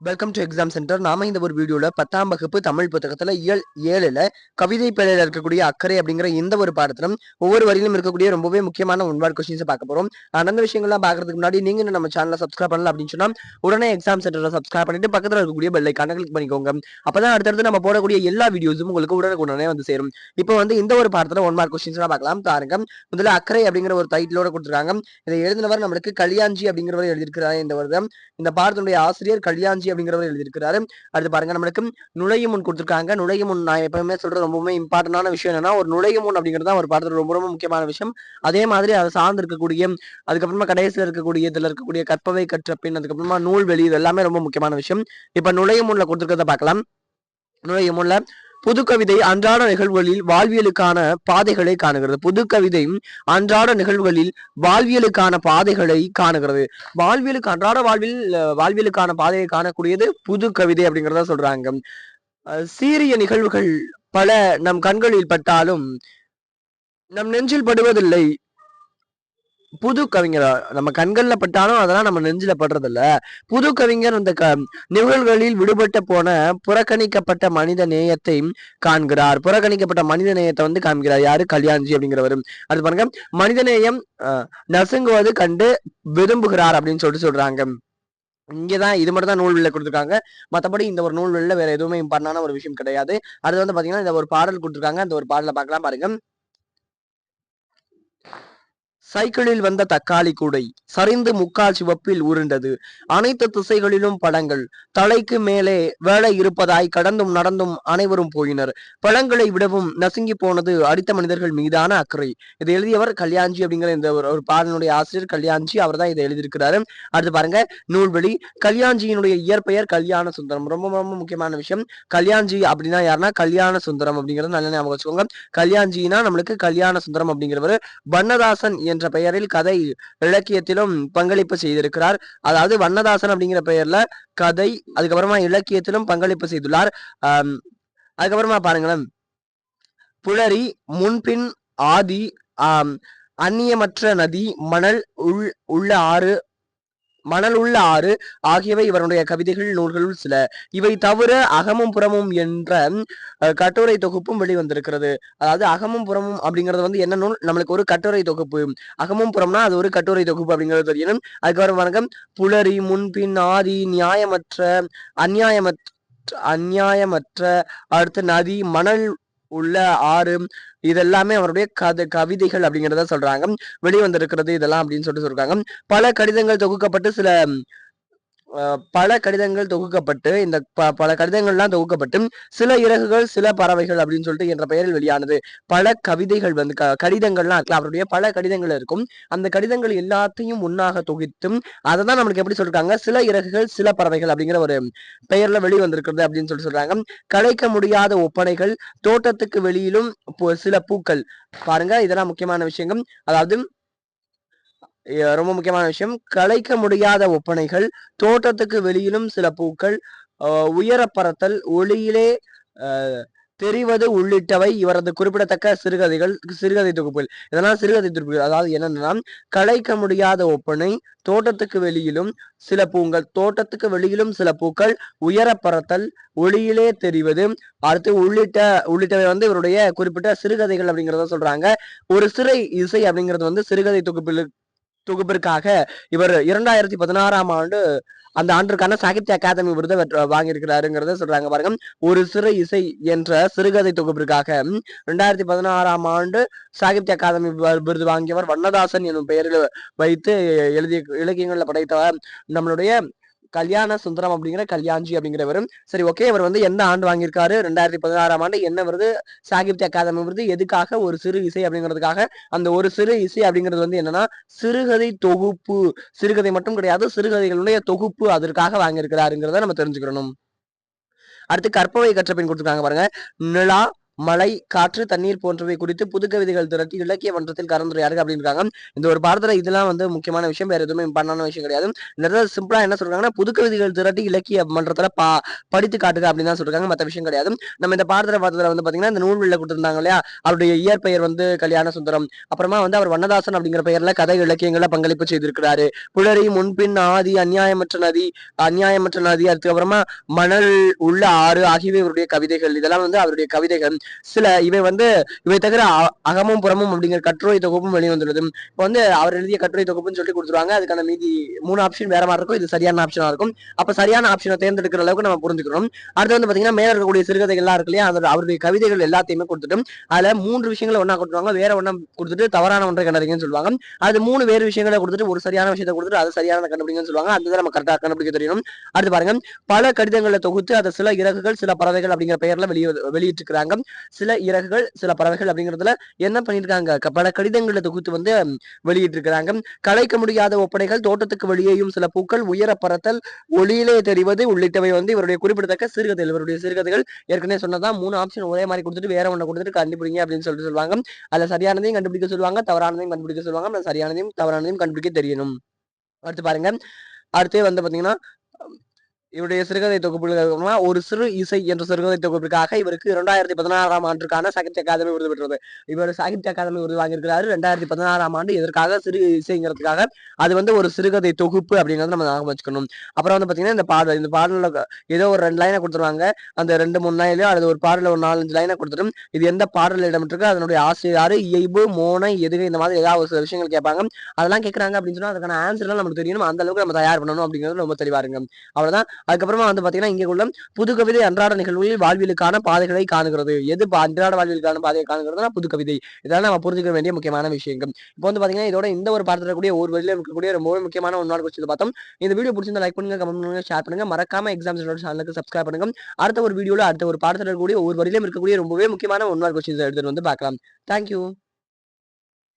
Welcome to exam centre. நாம இந்த ஒரு வீடியோல 10ஆம் வகுப்பு தமிழ் புத்தகத்துல இயல் 7ல கவிதை பேழையில இருக்கக்கூடிய அக்கறை அப்படிங்கிற இந்த ஒரு பாடத்திலும் ஒவ்வொரு வரியிலும் இருக்கக்கூடிய ரொம்பவே முக்கியமான ஒன்வார்ட் கொஸ்டின்ஸ் பார்க்க போறோம். அந்த விஷயங்கள்லாம் பார்க்கறதுக்கு முன்னாடி நீங்க இன்னும் நம்ம சேனலை சப்ஸ்கிரைப் பண்ணல அப்படின்னு சொன்னா உடனே எக்ஸாம் சென்டரை சப்ஸ்கிரைப் பண்ணிட்டு பக்கத்துல இருக்கக்கூடிய பெல் ஐகானை கிளிக் பண்ணிக்கோங்க. அப்பதான் அடுத்தடுத்து நம்ம போடக்கூடிய எல்லா வீடியோஸும் உங்களுக்கு உடனே வந்து சேரும். இப்போ வந்து இந்த ஒரு பாடத்துல ஒன்வார்ட் கொஸ்டின்ஸ் எல்லாம் பார்க்கலாம். பாருங்க, முதல்ல அக்கறை அப்படிங்கிற ஒரு டைட்டிலோட கொடுத்துருக்காங்க. இதை எழுதினவர் நம்மளுக்கு கல்யாஞ்சி அப்படிங்கிறவர் எழுதியிருக்கிறார். இந்த வருடம் இந்த பாடத்தினுடைய ஆசிரியர் கல்யாஞ்சி அப்படிங்கிறவர் எழுதியிருக்கிறாரு. அடுத்து பாருங்க, நம்மளுக்கு நுழையும் முன் கொடுத்திருக்காங்க. நுழையும் முன் நான் எப்பவுமே சொல்றது ரொம்பவுமே இம்பார்ட்டன்டான விஷயம் என்னன்னா, ஒரு நுழையும் முன் அப்படிங்கிறது தான் ஒரு பாடத்துல ரொம்ப ரொம்ப முக்கியமான விஷயம். அதே மாதிரி அதை சார்ந்து இருக்கக்கூடிய அதுக்கப்புறமா கடைசியில் இருக்கக்கூடிய இதுல இருக்கக்கூடிய கற்பவை கற்ற பின் அதுக்கப்புறமா நூல்வெளி இது எல்லாமே ரொம்ப முக்கியமான விஷயம். இப்ப நுழையும் முன்ல கொடுத்திருக்கிறத பார்க்கலாம். நுழையும் முன்ல புது கவிதை அன்றாட நிகழ்வுகளில் வாழ்வியலுக்கான பாதைகளை காணுகிறது. புது கவிதை அன்றாட நிகழ்வுகளில் வாழ்வியலுக்கான பாதைகளை காணுகிறது. அன்றாட வாழ்வியலுக்கான பாதையை காணக்கூடியது புது கவிதை அப்படிங்கிறத சொல்றாங்க. சீரிய நிகழ்வுகள் பல நம் கண்களில் பட்டாலும் நம் நெஞ்சில் படுவதில்லை. புது கவிஞர் நம்ம கண்கள்ல பட்டாலும் அதெல்லாம் நம்ம நெஞ்சில படுறது இல்ல. புது கவிஞர் அந்த நிகழ்வுகளில் விடுபட்ட போன புறக்கணிக்கப்பட்ட மனித நேயத்தை காண்கிறார். புறக்கணிக்கப்பட்ட மனித நேயத்தை வந்து காண்கிறார். யாரு? கல்யாண்ஜி அப்படிங்கிறவரு. அது பாருங்க, மனித நேயம் நசுங்குவது கண்டு விரும்புகிறார் அப்படின்னு சொல்றாங்க. இங்கதான் இது மட்டும் தான் நூல்வெளியில கொடுத்துருக்காங்க. மற்றபடி இந்த ஒரு நூல்வெளியில வேற எதுவுமே இம்பார்ட்டன்டான ஒரு விஷயம் கிடையாது. அது வந்து பாத்தீங்கன்னா இந்த ஒரு பாடல் கொடுத்துருக்காங்க. அந்த ஒரு பாடலை பார்க்கலாம். பாருங்க, சைக்கிளில் வந்த தக்காளி கூடை சரிந்து முக்கால் சிவப்பில் உருண்டது. அனைத்து திசைகளிலும் பழங்கள் தலைக்கு மேலே வேலை இருப்பதாய் கடந்தும் நடந்தும் அனைவரும் போயினர். பழங்களை விடவும் நசுங்கி போனது அடித்த மனிதர்கள் மீதான அக்கறை. இதை எழுதியவர் கல்யாஞ்சி அப்படிங்கிற இந்த ஒரு பாடலுடைய ஆசிரியர் கல்யாஞ்சி. அவர் தான் இதை எழுதியிருக்கிறாரு. அடுத்து பாருங்க, நூல்வெளி. கல்யாஞ்சியினுடைய இயற்பெயர் கல்யாண சுந்தரம். ரொம்ப ரொம்ப முக்கியமான விஷயம். கல்யாஞ்சி அப்படின்னா யாருன்னா கல்யாண சுந்தரம் அப்படிங்கிறது நல்ல ஞாபகம் வச்சுக்கோங்க. கல்யாஞ்சினா நம்மளுக்கு கல்யாண சுந்தரம் அப்படிங்கிறவர் வண்ணதாசன் என்ற பெயரில் கதை இலக்கியத்திலும் பங்களிப்பு செய்திருக்கிறார். அதாவது வண்ணதாசன் அப்படிங்கிற பெயர்ல கதை அதுக்கப்புறமா இலக்கியத்திலும் பங்களிப்பு செய்துள்ளார். அதுக்கப்புறமா பாருங்களேன், புலரி, முன்பின், ஆதி, அந்நியமற்ற நதி, மணல் உள்ள ஆறு ஆகியவை இவருடைய கவிதைகள் நூல்களுள் சில. இவை தவிர அகமும் புறமும் என்ற கட்டுரை தொகுப்பும் வெளிவந்திருக்கிறது. அதாவது அகமும் புறமும் அப்படிங்கிறது வந்து என்ன நூல்? நம்மளுக்கு ஒரு கட்டுரை தொகுப்பு. அகமும் புறம்னா அது ஒரு கட்டுரை தொகுப்பு அப்படிங்கிறது தெரியணும். அதுக்கப்புறம் வணக்கம், புலரி, முன்பின், ஆதி, அந்நியாயமற்ற அடுத்த நதி, மணல் உள்ள ஆறு, இதெல்லாமே அவருடைய கவிதைகள் அப்படிங்கிறத சொல்றாங்க. வெளிவந்திருக்கிறது இதெல்லாம் அப்படின்னு சொல்றாங்க. பல கடிதங்கள் தொகுக்கப்பட்டு இந்த பல கடிதங்கள்லாம் தொகுக்கப்பட்டு சில இறகுகள் சில பறவைகள் அப்படின்னு சொல்லிட்டு என்ற பெயரில் வெளியானது. பல கவிதைகள் வந்து கடிதங்கள்லாம் இருக்கலாம். அவருடைய பல கடிதங்கள் இருக்கும். அந்த கடிதங்கள் எல்லாத்தையும் ஒன்னாக தொகுத்தும் அதை தான் நம்மளுக்கு எப்படி சொல்றாங்க, சில இறகுகள் சில பறவைகள் அப்படிங்கிற ஒரு பெயர்ல வெளிவந்திருக்கிறது அப்படின்னு சொல்றாங்க. கலைக்க முடியாத ஒப்பனைகள், தோட்டத்துக்கு வெளியிலும் சில பூக்கள். பாருங்க, இதெல்லாம் முக்கியமான விஷயங்கள். அதாவது ரொம்ப முக்கியமான விஷயம், கலைக்க முடியாத ஒப்பனைகள், தோட்டத்துக்கு வெளியிலும் சில பூக்கள், உயர பறத்தல், ஒளியிலே தெரிவது உள்ளிட்டவை இவரது குறிப்பிடத்தக்க சிறுகதை தொகுப்புகள். இதெல்லாம் சிறுகதை தொகுப்புகள். அதாவது என்னன்னா, கலைக்க முடியாத ஒப்பனை, தோட்டத்துக்கு வெளியிலும் சில பூக்கள், உயர பறத்தல், ஒளியிலே தெரிவது, அடுத்து உள்ளிட்டவை வந்து இவருடைய குறிப்பிட்ட சிறுகதைகள் அப்படிங்கிறத சொல்றாங்க. ஒரு சிறை இசை அப்படிங்கிறது வந்து சிறுகதை தொகுப்பிற்காக இவர் 2016ஆம் ஆண்டு அந்த ஆண்டிற்கான சாகித்ய அகாதமி விருதை வாங்கியிருக்கிறாருங்கிறத சொல்றாங்க. பாருங்க, ஒரு சிறை இசை என்ற சிறுகதை தொகுப்பிற்காக 2016ஆம் ஆண்டு சாகித்ய அகாதமி விருது வாங்கியவர் வண்ணதாசன் என்னும் பெயரில் வைத்து எழுதிய இலக்கியங்கள்ல படைத்தவர் நம்மளுடைய கல்யாண சுந்தரம் அப்படிங்கிற கல்யாஞ்சி அப்படிங்கிறவரும். சரி, ஓகே. இவர் வந்து எந்த ஆண்டு வாங்கியிருக்காரு? 2016ஆம் ஆண்டு. என்ன விருது? சாகித்ய அகாதமி விருது. எதுக்காக? ஒரு சிறு இசை அப்படிங்கிறதுக்காக. அந்த ஒரு சிறு இசை அப்படிங்கிறது வந்து என்னன்னா சிறுகதை தொகுப்பு. சிறுகதை மட்டும் கிடையாது, சிறுகதைகளுடைய தொகுப்பு. அதற்காக வாங்கியிருக்கிறாருங்கிறத நம்ம தெரிஞ்சுக்கணும். அடுத்து கற்பவை கற்ற பின் கொடுத்துருக்காங்க. பாருங்க, நிலா, மழை, காற்று, தண்ணீர் போன்றவை குறித்து புதுக்கவிதைகள் திரட்டி இலக்கிய மன்றத்தில் கலந்துரையாடுக அப்படின்றாங்க. இந்த ஒரு பாடத்துல இதெல்லாம் வந்து முக்கியமான விஷயம், வேற எதுவுமே இம்பார்ட்டன்டான விஷயம் கிடையாது. இந்த இடத்துல சிம்பிளா என்ன சொல்றாங்கன்னா, புதுக்கவிதைகள் திரட்டி இலக்கிய மன்றத்துல படித்து காட்டுக அப்படின்னு தான் சொல்றாங்க, மத்த விஷயம் கிடையாது. நம்ம இந்த பாடத்துல பார்த்ததுல வந்து பாத்தீங்கன்னா, இந்த நூல்வெளியில கொடுத்திருந்தாங்க இல்லையா, அவருடைய இயற்பெயர் வந்து கல்யாண சுந்தரம். அப்புறமா வந்து அவர் வண்ணதாசன் அப்படிங்கிற பெயர்ல கதை இலக்கியங்கள பங்களிப்பு செய்திருக்கிறாரு. புலரி, முன்பின், ஆதி, அநியாயமற்ற நதி, அதுக்கப்புறமா மணல் உள்ள ஆறு ஆகியவை இவருடைய கவிதைகள். இதெல்லாம் வந்து அவருடைய கவிதைகள். இவை தவிர அகமும் புறமும் அப்படிங்கிற கட்டுரை தொகுப்பும் வெளிவந்துள்ளது. இப்போ வந்து அவர் எழுதிய கட்டுரை தொகுப்புன்னு சொல்லி கொடுத்துருவாங்க. அதுக்கான மீதி 3 ஆப்ஷன் வேற மாதிரி இருக்கும். இது சரியான ஆப்ஷனா இருக்கும். அப்ப சரியான ஆப்ஷனை தேர்ந்தெடுக்கிற அளவுக்கு நம்ம புரிஞ்சுக்கணும். அடுத்து வந்து பாத்தீங்கன்னா, மேல இருக்கக்கூடிய சிறுகதைகள்லாம் இருக்கு இல்லையா, அவருடைய கவிதைகள் எல்லாத்தையுமே கொடுத்துட்டு அதுல 3 விஷயங்களை ஒன்னா கொடுத்துருவாங்க, வேற ஒண்ணா கொடுத்துட்டு தவறான ஒன்றை கண்டறிங்கன்னு சொல்லுவாங்க. அது 3 வேறு விஷயங்களை கொடுத்துட்டு ஒரு சரியான விஷயத்தை கொடுத்துட்டு அது சரியான கண்டுபிடிங்கன்னு சொல்லுவாங்க. அதுதான் நம்ம கரெக்டா கண்டுபிடிக்க தெரியணும். அடுத்து பாருங்க, பல கடிதங்களை தொகுத்து அதை சில இறகுகள் சில பறவைகள் அப்படிங்கிற பெயர்ல வெளியிட்டிருக்கிறாங்க. சில இறகுகள் சில பறவைகள் அப்படிங்கிறதுல என்ன பண்ணிருக்காங்க, பல கடிதங்களை தொகுத்து வந்து வெளியிட்டிருக்கிறாங்க. கலைக்க முடியாத ஒப்பனைகள், தோட்டத்துக்கு வெளியேயும் சில பூக்கள், உயர பறத்தல், ஒளியிலே தெரிவது உள்ளிட்டவை வந்து இவருடைய குறிப்பிடத்தக்க சிறுகதைகள். இவருடைய சிறுகதைகள் ஏற்கனவே சொன்னதான் 3 ஆப்ஷன் ஒரே மாதிரி கொடுத்துட்டு வேற ஒண்ணு கொடுத்துட்டு கண்டுபிடிங்க அப்படின்னு சொல்லிட்டு சொல்லுவாங்க. அதுல சரியானதையும் கண்டுபிடிக்க சொல்லுவாங்க, தவறானதையும் கண்டுபிடிக்க சொல்லுவாங்க. சரியானதையும் தவறானதையும் கண்டுபிடிக்க தெரியணும். அடுத்து பாருங்க, அடுத்து வந்து பாத்தீங்கன்னா, இவருடைய சிறுகதை தொகுப்புகள் ஒரு சிறு இசை என்ற சிறுகதை தொகுப்பிற்காக இவருக்கு 2016ஆம் ஆண்டுக்கான சாகித்ய அகாதமி விருது பெற்றது. இவர் சாகித்ய அகாதமி விருது வாங்கியிருக்கிறாரு 2016ஆம் ஆண்டு. எதற்காக? சிறு இசைங்கிறதுக்காக. அது வந்து ஒரு சிறுகதை தொகுப்பு அப்படிங்கிறது நம்ம ஞாபகம் வச்சுக்கணும். அப்புறம் வந்து பாத்தீங்கன்னா, இந்த பாடல ஏதோ ஒரு 2 லைனை கொடுத்துருவாங்க. அந்த 2-3 லைன்லயோ அல்லது ஒரு பாடல ஒரு 4-5 லைனை கொடுத்துட்டு இது எந்த பாடல் இடம்பெற்றிருக்கு, அதனுடைய ஆசிரியர் யாரு, இயைபு, மோனை, எதுகை, இந்த மாதிரி ஏதாவது ஒரு சில விஷயங்கள் கேட்பாங்க. அதெல்லாம் கேட்கறாங்க அப்படின்னு சொன்னா அதுக்கான ஆன்சர் எல்லாம் நமக்கு தெரியணும். அந்த அளவுக்கு நம்ம தயார் பண்ணணும் அப்படிங்கிறது ரொம்ப தெளிவா இருங்க. அவ்வளவுதான். அதுக்கப்புறமா வந்து பாத்தீங்கன்னா, இங்க உள்ள புது கவிதை அன்றாட நிகழ்வுகளில் வாழ்வியலுக்கான பாதைகளை காணுகிறது. எது அன்றாட வாழ்வியலுக்கான பாதையை காணுகிறதுனா புது கவிதை. இதெல்லாம் நம்ம புரிஞ்சுக்க வேண்டிய முக்கியமான விஷயங்கள். இப்போ வந்து பாத்தீங்கன்னா, இதோட இந்த ஒரு பாடத்துல கூடிய ஒரு வழியில இருக்கக்கூடிய ரொம்ப முக்கியமான ஒன்னாடு கொஸ்டின் பார்த்தோம். இந்த வீடியோ பிடிச்சிருந்தா லைக் பண்ணுங்க, கமெண்ட் பண்ணுங்க, ஷேர் பண்ணுங்க. மறக்காம எக்ஸாம்ஸ் சேனலுக்கு சப்ஸ்கிரைப் பண்ணுங்க. அடுத்த ஒரு வீடியோல அடுத்த ஒரு பாடத்துல இருக்கக்கூடிய ஒரு வழியிலும் இருக்கக்கூடிய ரொம்பவே முக்கியமான ஒன்னாடு கொஸ்டின்ஸ் எடுத்துட்டு வந்து பார்க்கலாம். தேங்க்யூ.